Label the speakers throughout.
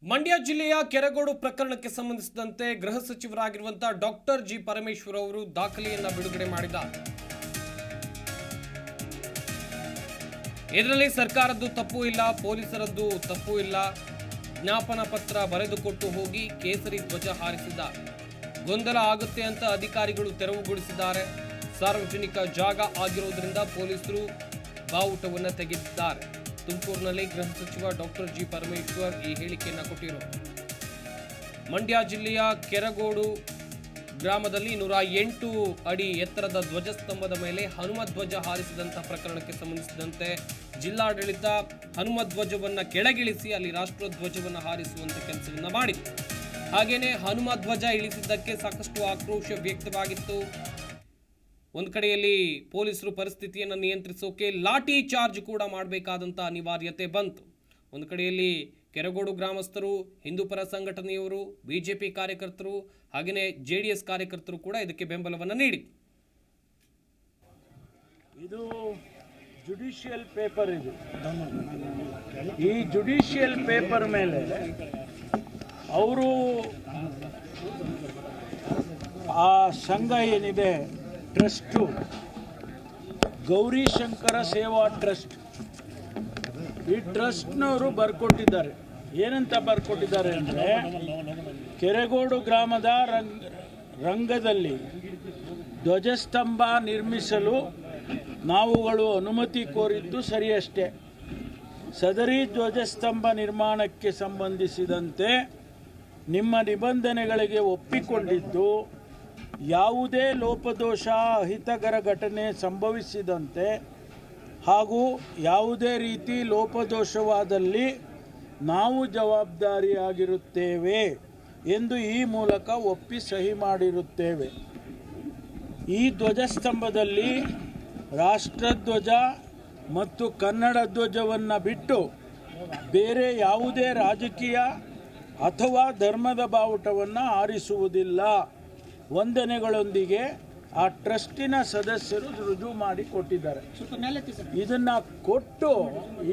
Speaker 1: ಮಂಡ್ಯ ಜಿಲ್ಲೆಯ ಕೆರಗೋಡು ಪ್ರಕರಣಕ್ಕೆ ಸಂಬಂಧಿಸಿದಂತೆ ಗೃಹ ಸಚಿವರಾಗಿರುವಂತಹ ಡಾಕ್ಟರ್ ಜಿ ಪರಮೇಶ್ವರ್ ಅವರು ದಾಖಲೆಯನ್ನ ಬಿಡುಗಡೆ ಮಾಡಿದ್ದಾರೆ. ಇದರಲ್ಲಿ ಸರ್ಕಾರದ್ದು ತಪ್ಪು ಇಲ್ಲ, ಪೊಲೀಸರದ್ದು ತಪ್ಪು ಇಲ್ಲ. ಜ್ಞಾಪನ ಪತ್ರ ಬರೆದುಕೊಟ್ಟು ಹೋಗಿ ಕೇಸರಿ ಧ್ವಜ ಹಾರಿಸಿದ್ದಾರೆ. ಗೊಂದಲ ಆಗುತ್ತೆ ಅಂತ ಅಧಿಕಾರಿಗಳು ತೆರವುಗೊಳಿಸಿದ್ದಾರೆ. ಸಾರ್ವಜನಿಕ ಜಾಗ ಆಗಿರುವುದರಿಂದ ಪೊಲೀಸರು ಬಾವುಟವನ್ನು ತೆಗೆದಿದ್ದಾರೆ. ತುಮಕೂರಿನಲ್ಲಿ ಗೃಹ ಸಚಿವ ಡಾಕ್ಟರ್ ಜಿ ಪರಮೇಶ್ವರ್ ಈ ಹೇಳಿಕೆಯನ್ನು ಕೊಟ್ಟಿರು. ಮಂಡ್ಯ ಜಿಲ್ಲೆಯ ಕೆರಗೋಡು ಗ್ರಾಮದಲ್ಲಿ 108 ಅಡಿ ಎತ್ತರದ ಧ್ವಜಸ್ತಂಭದ ಮೇಲೆ ಹನುಮ ಧ್ವಜ ಹಾರಿಸಿದಂತಹ ಪ್ರಕರಣಕ್ಕೆ ಸಂಬಂಧಿಸಿದಂತೆ ಜಿಲ್ಲಾಡಳಿತ ಹನುಮ ಧ್ವಜವನ್ನು ಕೆಳಗಿಳಿಸಿ ಅಲ್ಲಿ ರಾಷ್ಟ್ರ ಧ್ವಜವನ್ನು ಹಾರಿಸುವಂತ ಕೆಲಸವನ್ನ ಮಾಡಿತು. ಹಾಗೇನೆ ಹನುಮ ಧ್ವಜ ಇಳಿಸಿದ್ದಕ್ಕೆ ಸಾಕಷ್ಟು ಆಕ್ರೋಶ ವ್ಯಕ್ತವಾಗಿತ್ತು. ಒಂದು ಕಡೆಯಲ್ಲಿ ಪೊಲೀಸರು ಪರಿಸ್ಥಿತಿಯನ್ನು ನಿಯಂತ್ರಿಸೋಕೆ ಲಾಠಿ ಚಾರ್ಜ್ ಕೂಡ ಮಾಡಬೇಕಾದಂಥ ಅನಿವಾರ್ಯತೆ ಬಂತು. ಒಂದು ಕಡೆಯಲ್ಲಿ ಕೆರಗೋಡು ಗ್ರಾಮಸ್ಥರು, ಹಿಂದೂಪರ ಸಂಘಟನೆಯವರು, ಬಿಜೆಪಿ ಕಾರ್ಯಕರ್ತರು ಹಾಗೆಯೇ JDS ಕಾರ್ಯಕರ್ತರು ಕೂಡ ಇದಕ್ಕೆ ಬೆಂಬಲವನ್ನು ನೀಡಿ.
Speaker 2: ಇದು ಜುಡಿಷಿಯಲ್ ಪೇಪರ್. ಇದು ಈ ಜುಡಿಷಿಯಲ್ ಪೇಪರ್ ಮೇಲೆ ಅವರು ಆ ಸಂಘ ಏನಿದೆ ಟ್ರಸ್ಟು, ಗೌರಿಶಂಕರ ಸೇವಾ ಟ್ರಸ್ಟ್, ಈ ಟ್ರಸ್ಟ್ನವರು ಬರ್ಕೊಟ್ಟಿದ್ದಾರೆ. ಏನಂತ ಬರ್ಕೊಟ್ಟಿದ್ದಾರೆ ಅಂದರೆ, ಕೆರಗೋಡು ಗ್ರಾಮದ ರಂಗದಲ್ಲಿ ಧ್ವಜಸ್ತಂಭ ನಿರ್ಮಿಸಲು ನಾವುಗಳು ಅನುಮತಿ ಕೋರಿದ್ದು ಸರಿಯಷ್ಟೇ. ಸದರಿ ಧ್ವಜಸ್ತಂಭ ನಿರ್ಮಾಣಕ್ಕೆ ಸಂಬಂಧಿಸಿದಂತೆ ನಿಮ್ಮ ನಿಬಂಧನೆಗಳಿಗೆ ಒಪ್ಪಿಕೊಂಡಿದ್ದು, ಯಾವುದೇ ಲೋಪದೋಷ ಅಹಿತಕರ ಘಟನೆ ಸಂಭವಿಸಿದಂತೆ ಹಾಗೂ ಯಾವುದೇ ರೀತಿ ಲೋಪದೋಷವಾದಲ್ಲಿ ನಾವು ಜವಾಬ್ದಾರಿಯಾಗಿರುತ್ತೇವೆ ಎಂದು ಈ ಮೂಲಕ ಒಪ್ಪಿ ಸಹಿ ಮಾಡಿರುತ್ತೇವೆ. ಈ ಧ್ವಜಸ್ತಂಭದಲ್ಲಿ ರಾಷ್ಟ್ರಧ್ವಜ ಮತ್ತು ಕನ್ನಡ ಧ್ವಜವನ್ನು ಬಿಟ್ಟು ಬೇರೆ ಯಾವುದೇ ರಾಜಕೀಯ ಅಥವಾ ಧರ್ಮದ ಬಾವುಟವನ್ನು ಹಾರಿಸುವುದಿಲ್ಲ. ವಂದನೆಗಳೊಂದಿಗೆ ಆ ಟ್ರಸ್ಟಿನ ಸದಸ್ಯರು ರುಜುವು ಮಾಡಿ ಕೊಟ್ಟಿದ್ದಾರೆ. ಇದನ್ನು ಕೊಟ್ಟು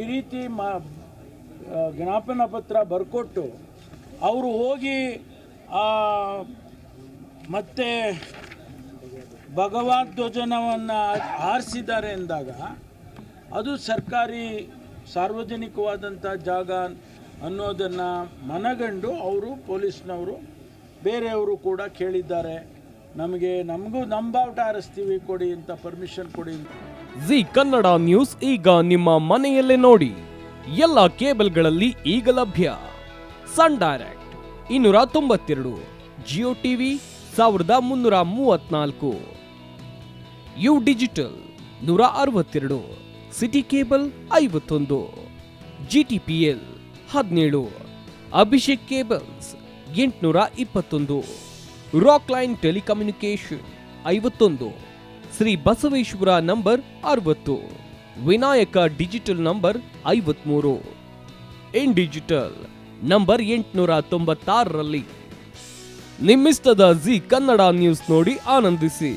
Speaker 2: ಈ ರೀತಿ ಜ್ಞಾಪನ ಪತ್ರ ಬರ್ಕೊಟ್ಟು ಅವರು ಹೋಗಿ ಮತ್ತೆ ಭಗವದ್ಧ್ವಜನವನ್ನು ಹಾರಿಸಿದ್ದಾರೆ ಎಂದಾಗ ಅದು ಸರ್ಕಾರಿ ಸಾರ್ವಜನಿಕವಾದಂಥ ಜಾಗ ಅನ್ನೋದನ್ನು ಮನಗಂಡು ಅವರು ಪೊಲೀಸ್ನವರು ಬೇರೆಯವರು ಕೂಡ ಕೇಳಿದ್ದಾರೆ. ನಮಗೂ ನಮ್ಮ ಬಾವುಟ ಹಾರಿಸ್ತೀವಿ ಕೊಡಿ ಅಂತ ಪರ್ಮಿಷನ್ ಕೊಡಿ.
Speaker 3: ಜಿ ಕನ್ನಡ ನ್ಯೂಸ್ ಈಗ ನಿಮ್ಮ ಮನೆಯಲ್ಲೇ ನೋಡಿ. ಎಲ್ಲ ಕೇಬಲ್ಗಳಲ್ಲಿ ಈಗ ಲಭ್ಯ. Sun Direct 292, Jio TV 1334, U digital 162, city cable 51, GTPL 17, Abhishek cables 821, Rockline telecommunication 51, Shri Basaveshwara number 60, Vinayaka digital number 53, in digital number 896ರಲ್ಲಿ. ನಿಮ್ಮಿಸ್ತದ ಜಿ ಕನ್ನಡ ನ್ಯೂಸ್ ನೋಡಿ ಆನಂದಿಸಿ.